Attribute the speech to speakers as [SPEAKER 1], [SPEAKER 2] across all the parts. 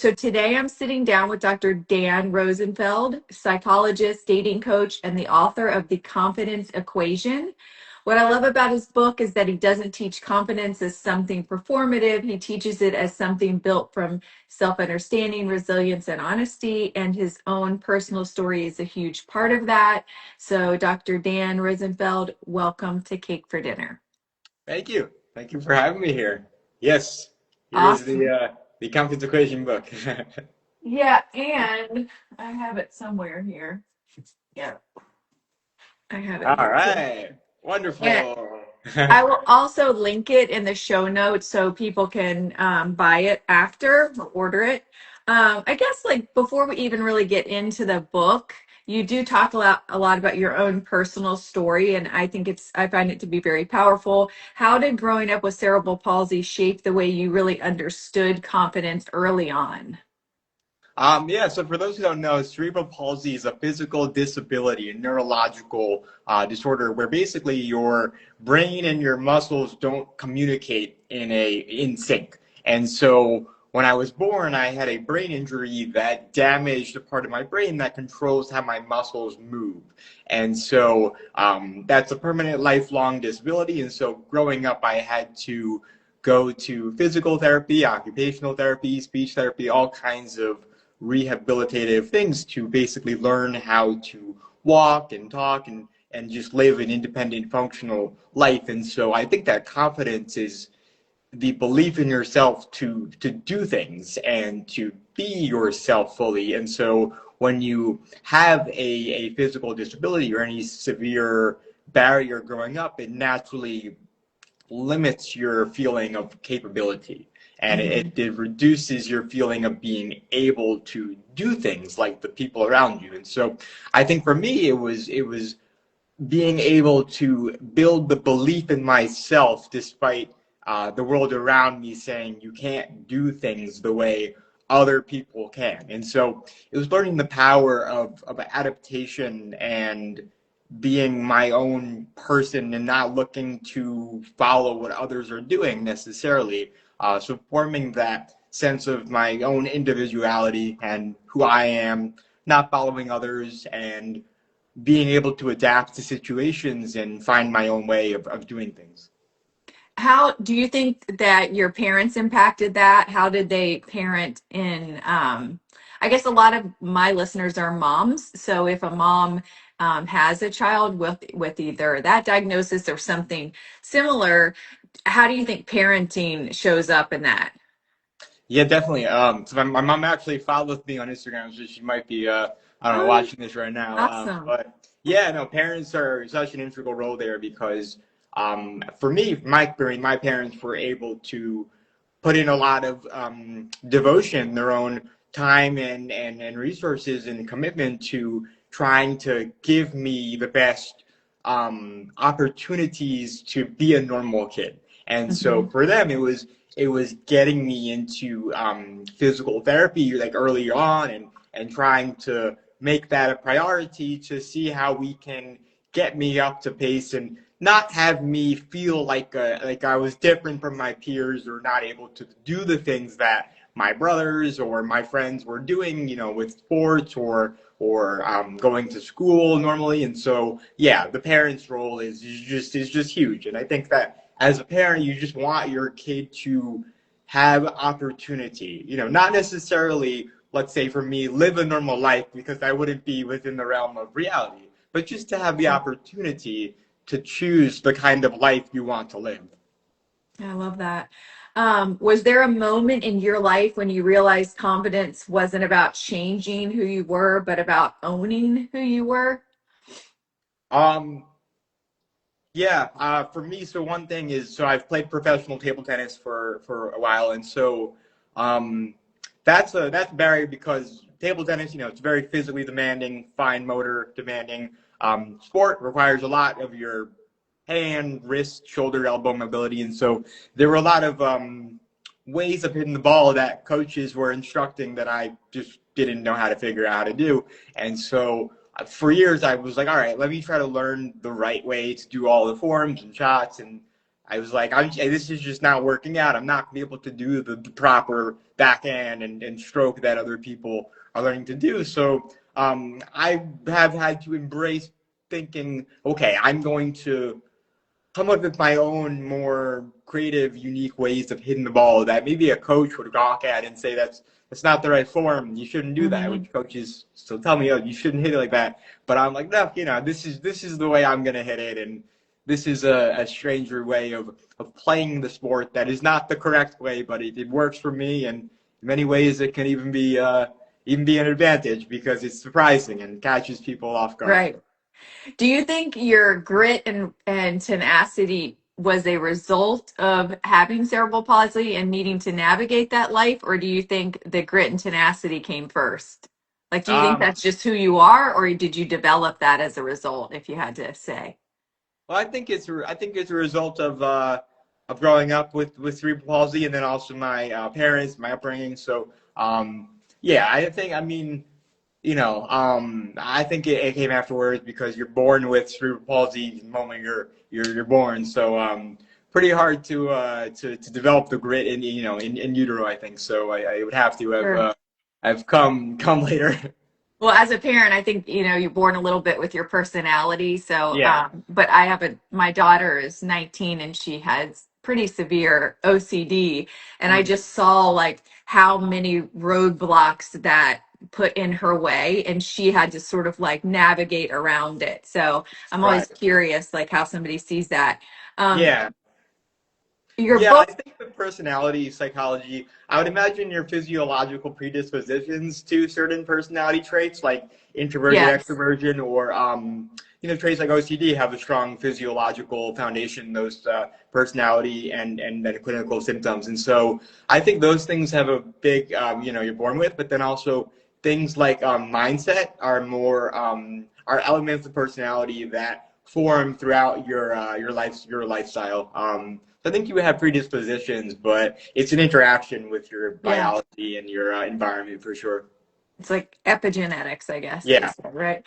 [SPEAKER 1] So today I'm sitting down with Dr. Dan Rosenfeld, psychologist, dating coach, and the author of The Confidence Equation. What I love about his book is that he doesn't teach confidence as something performative. He teaches it as something built from self-understanding, resilience, and honesty. And his own personal story is a huge part of that. So Dr. Dan Rosenfeld, welcome to Cake for Dinner.
[SPEAKER 2] Thank you. Thank you for having me here. Yes, here is
[SPEAKER 1] Awesome.
[SPEAKER 2] the confidence equation book.
[SPEAKER 1] Yeah, and I have it somewhere here. Yeah, I have it
[SPEAKER 2] All
[SPEAKER 1] here too.
[SPEAKER 2] right.
[SPEAKER 1] And
[SPEAKER 2] Wonderful.
[SPEAKER 1] I will also link it in the show notes so people can buy it after or order it. I guess like before we even really get into the book, you do talk a lot about your own personal story, and I find it to be very powerful. How did growing up with cerebral palsy shape the way you really understood confidence early on?
[SPEAKER 2] Yeah, so for those who don't know, cerebral palsy is a physical disability, a neurological disorder where basically your brain and your muscles don't communicate in sync. And so when I was born, I had a brain injury that damaged the part of my brain that controls how my muscles move. And so that's a permanent lifelong disability. And so growing up, I had to go to physical therapy, occupational therapy, speech therapy, all kinds of rehabilitative things to basically learn how to walk and talk and just live an independent, functional life. And so I think that confidence is the belief in yourself to do things and to be yourself fully. And so when you have a physical disability or any severe barrier growing up, it naturally limits your feeling of capability, and
[SPEAKER 1] Mhm.
[SPEAKER 2] it reduces your feeling of being able to do things like the people around you. And so I think for me it was being able to build the belief in myself despite the world around me saying you can't do things the way other people can. And so it was learning the power of adaptation and being my own person and not looking to follow what others are doing necessarily. So forming that sense of my own individuality and who I am, not following others, and being able to adapt to situations and find my own way of doing things.
[SPEAKER 1] How do you think that your parents impacted that? How did they parent in I guess a lot of my listeners are moms. So if a mom has a child with either that diagnosis or something similar, how do you think parenting shows up in that?
[SPEAKER 2] Yeah, definitely. So my mom actually follows me on Instagram, so she might be, I don't know,
[SPEAKER 1] Oh,
[SPEAKER 2] watching this right now.
[SPEAKER 1] awesome.
[SPEAKER 2] But yeah, no, parents are such an integral role there because for me, my parents were able to put in a lot of devotion, their own time and resources and commitment to trying to give me the best opportunities to be a normal kid. And so
[SPEAKER 1] Mhm.
[SPEAKER 2] for them, it was getting me into physical therapy like early on and trying to make that a priority to see how we can get me up to pace and not have me feel like I was different from my peers or not able to do the things that my brothers or my friends were doing, with sports or going to school normally. And so, yeah, the parents' role is just huge. And I think that as a parent, you just want your kid to have opportunity. Not necessarily, let's say for me, live a normal life because that wouldn't be within the realm of reality, but just to have the opportunity to choose the kind of life you want to live.
[SPEAKER 1] I love that. Was there a moment in your life when you realized confidence wasn't about changing who you were, but about owning who you were?
[SPEAKER 2] Um, yeah, for me, so one thing is, so I've played professional table tennis for a while, and so um, that's a barrier because table tennis, it's very physically demanding, fine motor demanding. Sport requires a lot of your hand, wrist, shoulder, elbow mobility, and so there were a lot of ways of hitting the ball that coaches were instructing that I just didn't know how to figure out how to do, and so for years I was like, all right, let me try to learn the right way to do all the forms and shots. And I was like, this is just not working out. I'm not going to be able to do the proper backhand and stroke that other people are learning to do. So I have had to embrace thinking, okay, I'm going to come up with my own more creative, unique ways of hitting the ball that maybe a coach would gawk at and say that's not the right form. You shouldn't do that.
[SPEAKER 1] Hmm.
[SPEAKER 2] Which coaches still tell me, oh, you shouldn't hit it like that. But I'm like, no, this is the way I'm gonna hit it, and this is a stranger way of playing the sport that is not the correct way, but it works for me, and in many ways it can even be an advantage because it's surprising and catches people off guard.
[SPEAKER 1] Right. Do you think your grit and tenacity was a result of having cerebral palsy and needing to navigate that life, or do you think the grit and tenacity came first? Like, do you think
[SPEAKER 2] Um,
[SPEAKER 1] that's just who you are, or did you develop that as a result, if you had to say?
[SPEAKER 2] Well, I think it's a result of growing up with cerebral palsy, and then also my parents, my upbringing. So yeah, I mean, I think it came afterwards because you're born with cerebral palsy the moment you're born. So pretty hard to develop the grit in utero. I think so. I would have to
[SPEAKER 1] Sure.
[SPEAKER 2] have come later.
[SPEAKER 1] Well, as a parent, I think, you're born a little bit with your personality. So,
[SPEAKER 2] Yeah.
[SPEAKER 1] but my daughter is 19 and she has pretty severe OCD. And I
[SPEAKER 2] Mm,
[SPEAKER 1] just saw like how many roadblocks that put in her way. And she had to sort of like navigate around it. So I'm always
[SPEAKER 2] right.
[SPEAKER 1] curious, like how somebody sees that. Um,
[SPEAKER 2] Yeah.
[SPEAKER 1] your
[SPEAKER 2] Yeah, I
[SPEAKER 1] book,
[SPEAKER 2] think with personality psychology, I would imagine your physiological predispositions to certain personality traits like introverted
[SPEAKER 1] yes,
[SPEAKER 2] extroversion or traits like OCD have a strong physiological foundation, those personality and then clinical symptoms. And so I think those things have a big you're born with, but then also things like mindset are more are elements of personality that form throughout your lifestyle. So I think you would have predispositions, but it's an interaction with your
[SPEAKER 1] yeah.
[SPEAKER 2] biology and your environment for sure.
[SPEAKER 1] It's like epigenetics, I guess they
[SPEAKER 2] Yeah.
[SPEAKER 1] said, right?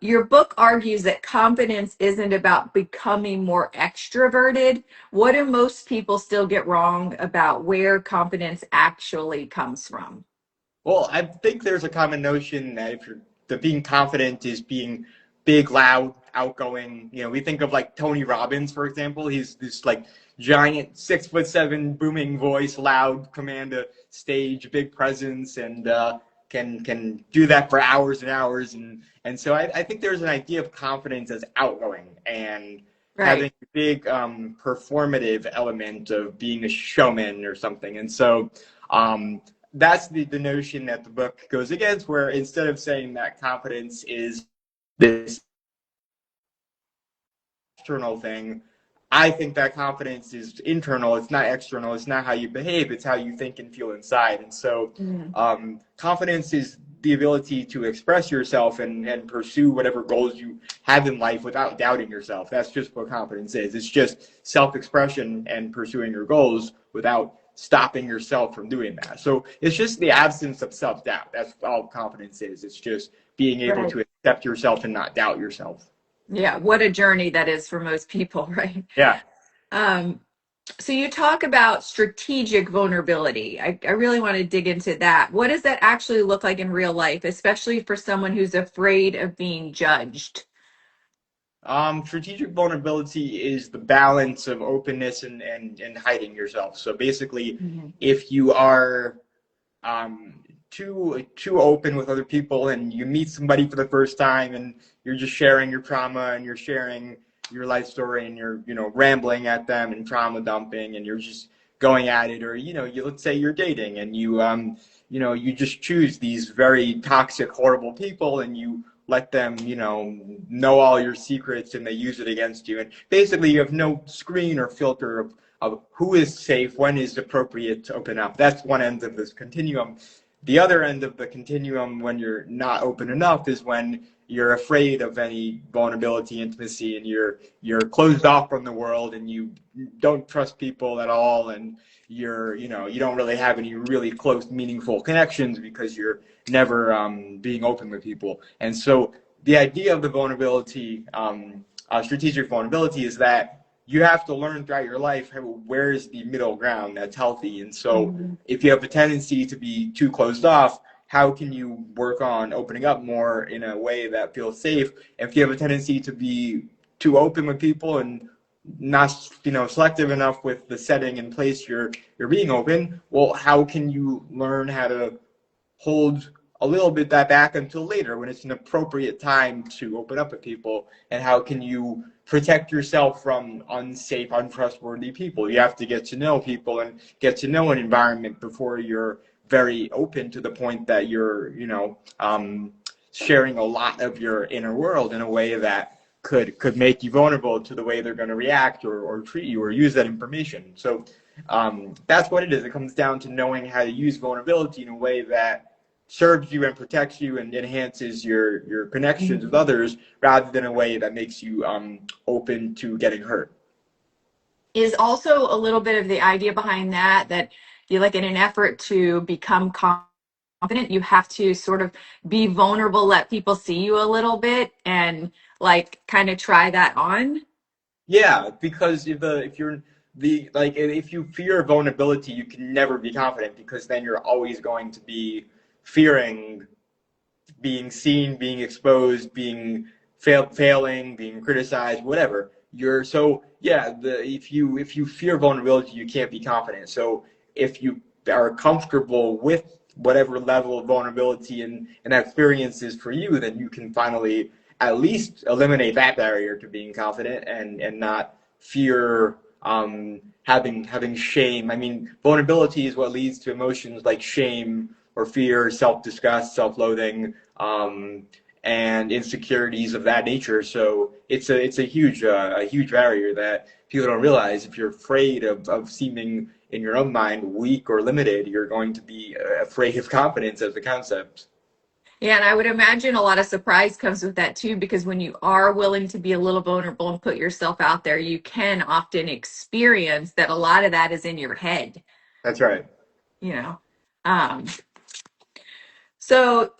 [SPEAKER 1] Your book argues that confidence isn't about becoming more extroverted. What do most people still get wrong about where confidence actually comes from?
[SPEAKER 2] Well, I think there's a common notion that if you're that being confident is being big, loud, outgoing. We think of like Tony Robbins, for example. He's this like giant 6'7" booming voice, loud, command a stage, big presence, and can do that for hours and hours. And so I think there's an idea of confidence as outgoing and having
[SPEAKER 1] Right.
[SPEAKER 2] a big performative element of being a showman or something. And so that's the notion that the book goes against, where instead of saying that confidence is this external thing, I think that confidence is internal. It's not external. It's not how you behave. It's how you think and feel inside. And so
[SPEAKER 1] Mm,
[SPEAKER 2] confidence is the ability to express yourself and pursue whatever goals you have in life without doubting yourself. That's just what confidence is. It's just self-expression and pursuing your goals without stopping yourself from doing that. So it's just the absence of self-doubt. That's all confidence is. It's just being able
[SPEAKER 1] right.
[SPEAKER 2] to accept yourself and not doubt yourself.
[SPEAKER 1] Yeah. What a journey that is for most people, right?
[SPEAKER 2] Yeah.
[SPEAKER 1] Um, so you talk about strategic vulnerability. I really want to dig into that. What does that actually look like in real life, especially for someone who's afraid of being judged?
[SPEAKER 2] Strategic vulnerability is the balance of openness and hiding yourself. So basically,
[SPEAKER 1] Mhm.
[SPEAKER 2] if you are too open with other people and you meet somebody for the first time and you're just sharing your trauma and you're sharing your life story and you're rambling at them and trauma dumping and you're just going at it, or let's say you're dating and you just choose these very toxic, horrible people and you let them know all your secrets and they use it against you, and basically you have no screen or filter of who is safe, when is appropriate to open up. That's one end of this continuum. The other end of the continuum, when you're not open enough, is when you're afraid of any vulnerability, intimacy, and you're closed off from the world, and you don't trust people at all, and you don't really have any really close, meaningful connections because you're never being open with people. And so the idea of the vulnerability, strategic vulnerability, is that you have to learn throughout your life where's the middle ground that's healthy. And so
[SPEAKER 1] Mhm.
[SPEAKER 2] if you have a tendency to be too closed off, how can you work on opening up more in a way that feels safe? If you have a tendency to be too open with people and not, selective enough with the setting and place you're being open, well, how can you learn how to hold a little bit that back until later when it's an appropriate time to open up with people? And how can you protect yourself from unsafe, untrustworthy people? You have to get to know people and get to know an environment before you're very open to the point that you're, sharing a lot of your inner world in a way that could make you vulnerable to the way they're going to react or treat you or use that information. So that's what it is. It comes down to knowing how to use vulnerability in a way that serves you and protects you and enhances your connections with others rather than a way that makes you open to getting hurt.
[SPEAKER 1] Is also a little bit of the idea behind that, that you like in an effort to become confident, you have to sort of be vulnerable, let people see you a little bit and like kind of try that on.
[SPEAKER 2] Yeah, because if you're the like if you fear vulnerability, you can never be confident because then you're always going to be fearing being seen, being exposed, being failing, being criticized, whatever. You're so yeah. If you fear vulnerability, you can't be confident. So if you are comfortable with whatever level of vulnerability and that experience is for you, then you can finally at least eliminate that barrier to being confident and not fear having shame. I mean, vulnerability is what leads to emotions like shame or fear, self-disgust, self-loathing, and insecurities of that nature. So it's a huge barrier that people don't realize. If you're afraid of seeming in your own mind weak or limited, you're going to be afraid of confidence as a concept.
[SPEAKER 1] Yeah, and I would imagine a lot of surprise comes with that too, because when you are willing to be a little vulnerable and put yourself out there, you can often experience that a lot of that is in your head,
[SPEAKER 2] That's right.
[SPEAKER 1] you know. Um, so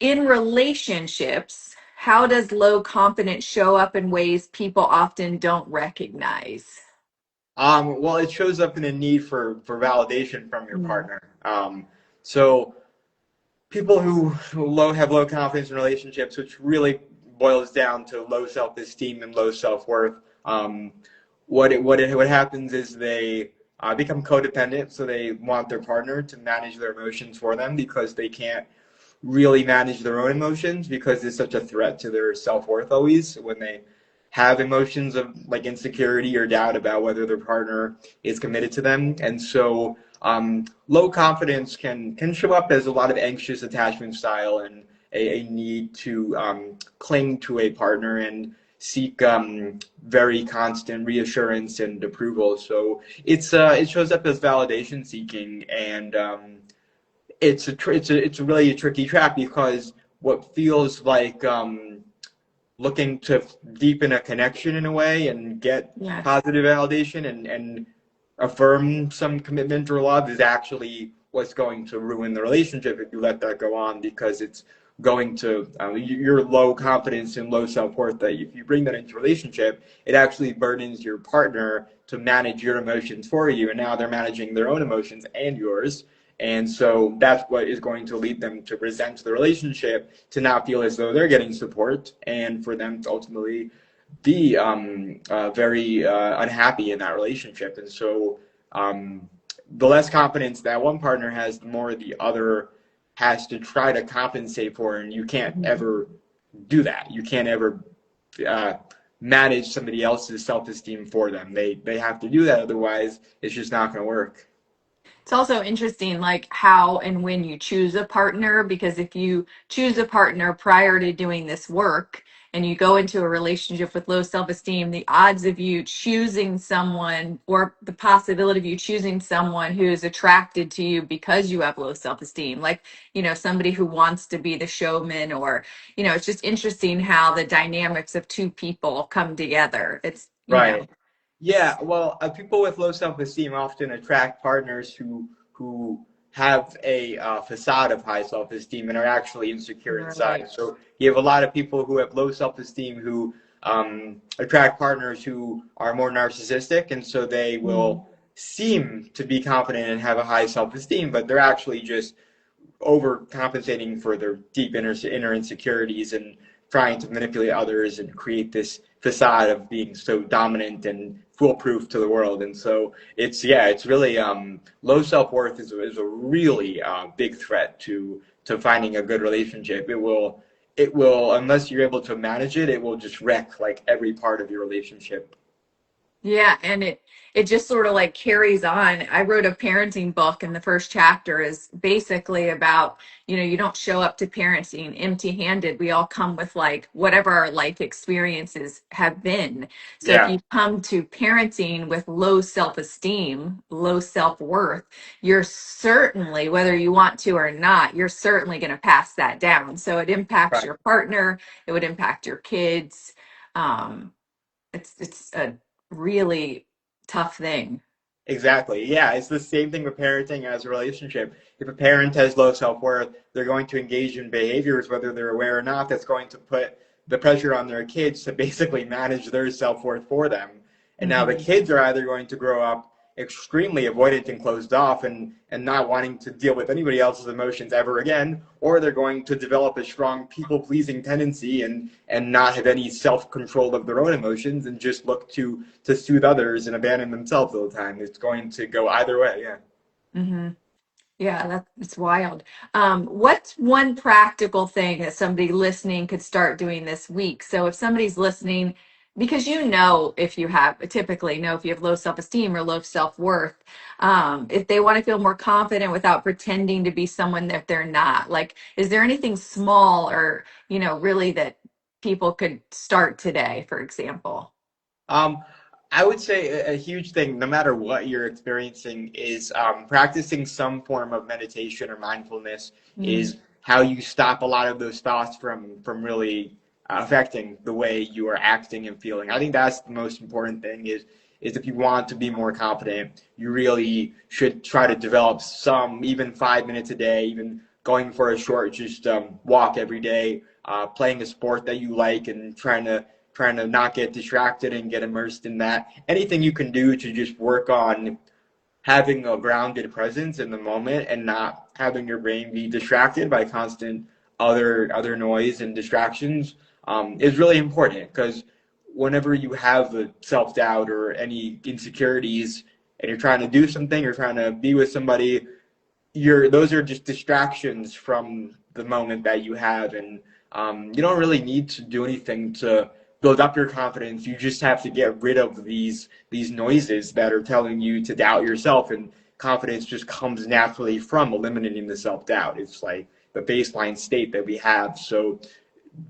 [SPEAKER 1] in relationships, how does low confidence show up in ways people often don't recognize?
[SPEAKER 2] Well, it shows up in a need for validation from your
[SPEAKER 1] Mm.
[SPEAKER 2] partner. So people who have low confidence in relationships, which really boils down to low self-esteem and low self-worth. What happens is they become codependent, so they want their partner to manage their emotions for them because they can't really manage their own emotions because it's such a threat to their self-worth always when they have emotions of like insecurity or doubt about whether their partner is committed to them. And so low confidence can show up as a lot of anxious attachment style and a need to cling to a partner and seek very constant reassurance and approval. So it shows up as validation seeking, and it's a really a tricky trap because what feels like looking to deepen a connection in a way and get
[SPEAKER 1] Yes.
[SPEAKER 2] positive validation and affirm some commitment or love is actually what's going to ruin the relationship if you let that go on because it's going to your low confidence and low self-worth that if you bring that into a relationship it actually burdens your partner to manage your emotions for you and now they're managing their own emotions and yours and so that's what is going to lead them to resent the relationship, to not feel as though they're getting support, and for them to ultimately be very unhappy in that relationship. And so the less confidence that one partner has, the more the other has to try to compensate for, and you can't ever do that. You can't ever uh, manage somebody else's self-esteem for them. They have to do that, otherwise it's just not going to work.
[SPEAKER 1] It's also interesting, like how and when you choose a partner, because if you choose a partner prior to doing this work and you go into a relationship with low self esteem, the odds of you choosing someone or the possibility of you choosing someone who is attracted to you because you have low self esteem, like, somebody who wants to be the showman, or, it's just interesting how the dynamics of two people come together.
[SPEAKER 2] Right. Yeah, well, people with low self-esteem often attract partners who have a facade of high self-esteem and are actually insecure inside.
[SPEAKER 1] Right.
[SPEAKER 2] So you have a lot of people who have low self-esteem who attract partners who are more narcissistic, and so they
[SPEAKER 1] Mm.
[SPEAKER 2] will seem to be confident and have a high self-esteem, but they're actually just overcompensating for their deep inner insecurities and trying to manipulate others and create this facade of being so dominant and foolproof to the world. And so it's really low self worth is a really big threat to finding a good relationship. It will unless you're able to manage it, it will just wreck like every part of your relationship.
[SPEAKER 1] Yeah, and it just sort of like carries on. I wrote a parenting book, and the first chapter is basically about, you don't show up to parenting empty-handed. We all come with like whatever our life experiences have been. So if
[SPEAKER 2] Yeah,
[SPEAKER 1] you come to parenting with low self-esteem, low self-worth, you're certainly, whether you want to or not, you're certainly going to pass that down. So it impacts
[SPEAKER 2] right.
[SPEAKER 1] your partner, it would impact your kids. Um, it's a really tough thing.
[SPEAKER 2] Exactly. Yeah, it's the same thing with parenting as a relationship. If a parent has low self-worth, they're going to engage in behaviors, whether they're aware or not, that's going to put the pressure on their kids to basically manage their self-worth for them. And now the
[SPEAKER 1] Hmm.
[SPEAKER 2] kids are either going to grow up extremely avoidant and closed off and not wanting to deal with anybody else's emotions ever again, or they're going to develop a strong people-pleasing tendency and not have any self-control of their own emotions and just look to soothe others and abandon themselves all the time. It's going to go either way. Yeah.
[SPEAKER 1] Hmm. Yeah, that's wild. What's one practical thing that somebody listening could start doing this week? So if somebody's listening, because if you have typically know if you have low self-esteem or low self-worth, if they want to feel more confident without pretending to be someone that they're not, like, is there anything small or, really that people could start today, for example?
[SPEAKER 2] Um, I would say a huge thing, no matter what you're experiencing, is practicing some form of meditation or mindfulness
[SPEAKER 1] Mm.
[SPEAKER 2] is how you stop a lot of those thoughts from really affecting the way you are acting and feeling. I think that's the most important thing is if you want to be more confident, you really should try to develop some, even 5 minutes a day, even going for a short just walk every day, playing a sport that you like and trying to not get distracted and get immersed in that. Anything you can do to just work on having a grounded presence in the moment and not having your brain be distracted by constant other noise and distractions is really important because whenever you have a self doubt or any insecurities and you're trying to do something, you're trying to be with somebody, those are just distractions from the moment that you have, and you don't really need to do anything to build up your confidence. You just have to get rid of these noises that are telling you to doubt yourself, and confidence just comes naturally from eliminating the self doubt. It's like the baseline state that we have. So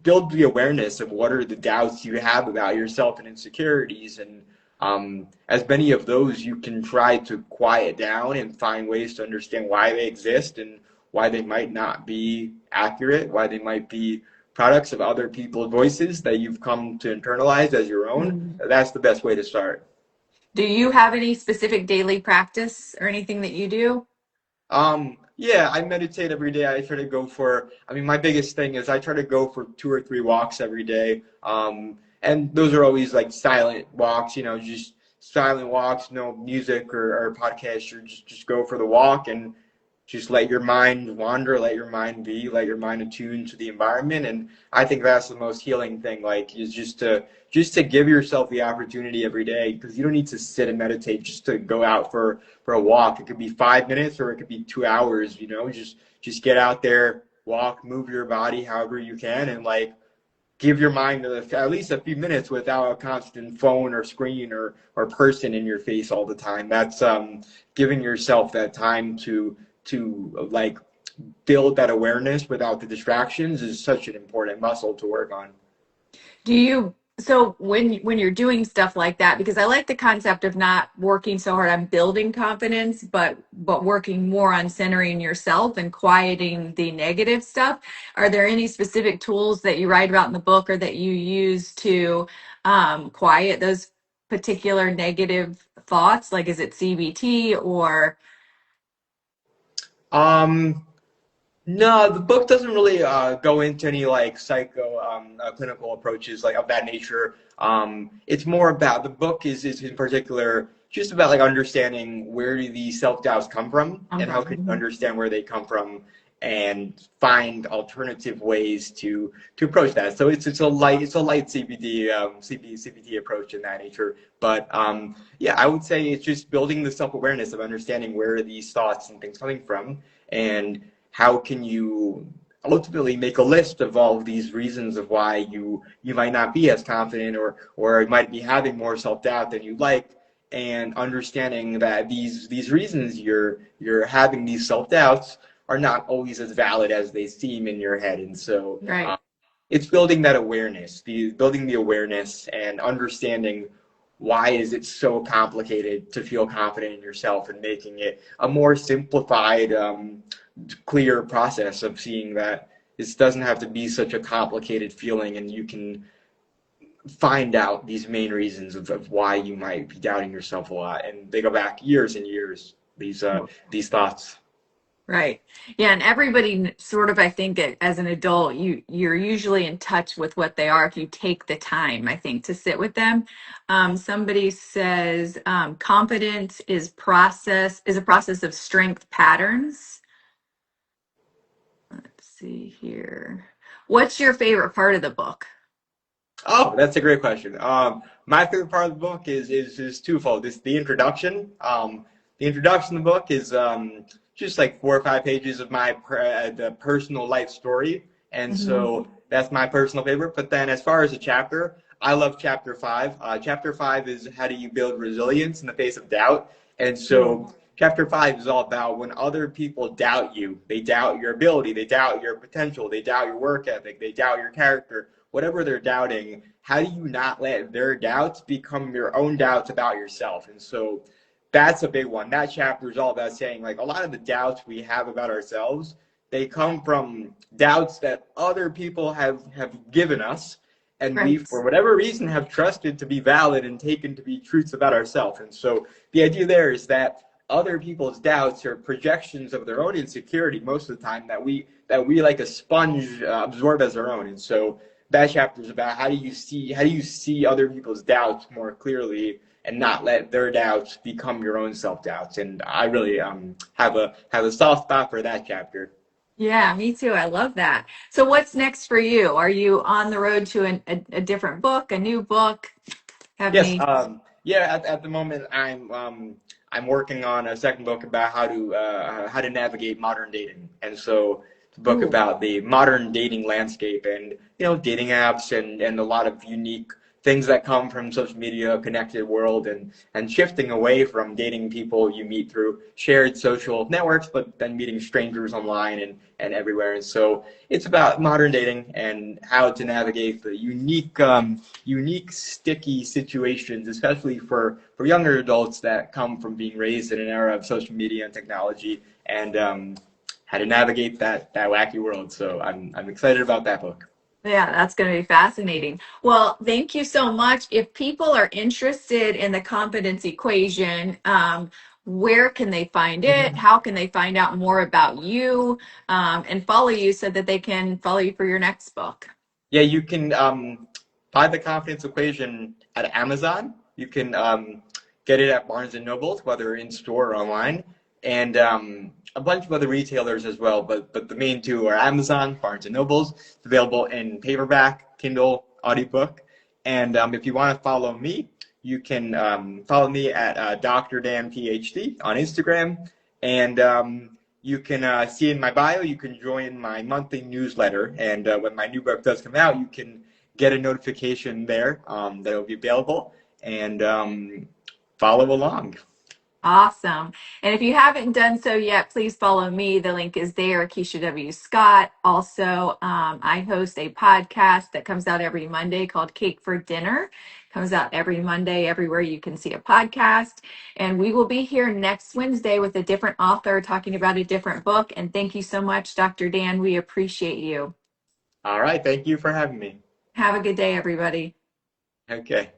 [SPEAKER 2] build the awareness of what are the doubts you have about yourself and insecurities, and as many of those you can try to quiet down and find ways to understand why they exist and why they might not be accurate, why they might be products of other people's voices that you've come to internalize as your own.
[SPEAKER 1] Mm.
[SPEAKER 2] That's the best way to start.
[SPEAKER 1] Do you have any specific daily practice or anything that you do?
[SPEAKER 2] Yeah, I meditate every day. I try to go for, I mean, my biggest thing is I try to go for 2 or 3 walks every day. And those are always like silent walks, just silent walks, no music or podcast. You just go for the walk and just let your mind wander, let your mind be, let your mind attune to the environment. And I think that's the most healing thing, like, is just to give yourself the opportunity every day, because you don't need to sit and meditate just to go out for a walk. It could be 5 minutes or it could be 2 hours, just get out there, walk, move your body however you can, and like give your mind at least a few minutes without a constant phone or screen or person in your face all the time. That's giving yourself that time to like build that awareness without the distractions is such an important muscle to work on.
[SPEAKER 1] Do you so when you're doing stuff like that, because I like the concept of not working so hard on building confidence, but working more on centering yourself and quieting the negative stuff. Are there any specific tools that you write about in the book or that you use to quiet those particular negative thoughts? Like, is it CBT or
[SPEAKER 2] Um, No, the book doesn't really go into any like psycho clinical approaches like of that nature. It's more about the book is in particular just about like understanding where do these self doubts come from
[SPEAKER 1] I'm
[SPEAKER 2] and how
[SPEAKER 1] from.
[SPEAKER 2] can you
[SPEAKER 1] Mhm.
[SPEAKER 2] understand where they come from and find alternative ways to approach that. So it's a light CBD CBT approach in that nature. But yeah, I would say it's just building the self awareness of understanding where are these thoughts and things coming from and how can you ultimately make a list of all of these reasons of why you might not be as confident or might be having more self-doubt than you'd like and understanding that these reasons you're having these self-doubts are not always as valid as they seem in your head and so
[SPEAKER 1] Right.
[SPEAKER 2] it's building that awareness building the awareness and understanding why is it so complicated to feel confident in yourself and making it a more simplified clear process of seeing that this doesn't have to be such a complicated feeling and you can find out these main reasons of why you might be doubting yourself a lot and they go back years and years these thoughts.
[SPEAKER 1] Right. Yeah, and everybody sort of, I think, as an adult, you're usually in touch with what they are if you take the time, I think, to sit with them. Somebody says confidence is a process of strength patterns. Let's see here. What's your favorite part of the book?
[SPEAKER 2] Oh, that's a great question. My favorite part of the book is twofold. It's the introduction of the book is just like 4 or 5 pages of my the personal life story, and
[SPEAKER 1] Mhm.
[SPEAKER 2] so that's my personal favorite. But then, as far as the chapter, I love chapter five. Chapter five is how do you build resilience in the face of doubt, and
[SPEAKER 1] Cool.
[SPEAKER 2] so chapter five is all about when other people doubt you, they doubt your ability, they doubt your potential, they doubt your work ethic, they doubt your character whatever they're doubting, how do you not let their doubts become your own doubts about yourself? And so that's a big one. That chapter is all about saying, like, a lot of the doubts we have about ourselves, they come from doubts that other people have given us. And we,
[SPEAKER 1] Right.
[SPEAKER 2] for whatever reason, have trusted to be valid and taken to be truths about ourselves. And so the idea there is that other people's doubts are projections of their own insecurity most of the time that we like a sponge absorb as our own. And so that chapter is about how do you see other people's doubts more clearly and not let their doubts become your own self doubts. And I really have a soft spot for that chapter.
[SPEAKER 1] Yeah, me too. I love that. So what's next for you? Are you on the road to a different book, a new book? Have
[SPEAKER 2] Yes,
[SPEAKER 1] any?
[SPEAKER 2] yeah. At the moment, I'm working on a second book about how to navigate modern dating, and so it's a book
[SPEAKER 1] Ooh.
[SPEAKER 2] about the modern dating landscape and dating apps and a lot of unique things that come from social media, connected world, and shifting away from dating people you meet through shared social networks, but then meeting strangers online and everywhere. And so it's about modern dating and how to navigate the unique sticky situations, especially for younger adults that come from being raised in an era of social media and technology, and how to navigate that wacky world. So I'm excited about that book.
[SPEAKER 1] Yeah, that's going to be fascinating. Well, thank you so much. If people are interested in the confidence equation, where can they find it? How can they find out more about you and follow you so that they can follow you for your next book?
[SPEAKER 2] Yeah, you can buy the confidence equation at Amazon. You can get it at Barnes and Nobles, whether in store or online, and a bunch of other retailers as well. But the main two are Amazon, Barnes and Nobles. It's available in paperback, Kindle, audiobook. And if you want to follow me, you can follow me at Dr. Dan PhD on Instagram, and you can see in my bio, you can join my monthly newsletter. And when my new book does come out, you can get a notification there that will be available and follow along.
[SPEAKER 1] Awesome. And if you haven't done so yet, please follow me. The link is there, Keisha W. Scott. Also, I host a podcast that comes out every Monday called Cake for Dinner. Comes out every Monday, everywhere you can see a podcast. And we will be here next Wednesday with a different author talking about a different book. And thank you so much, Dr. Dan. We appreciate you.
[SPEAKER 2] All right. Thank you for having me.
[SPEAKER 1] Have a good day, everybody.
[SPEAKER 2] Okay.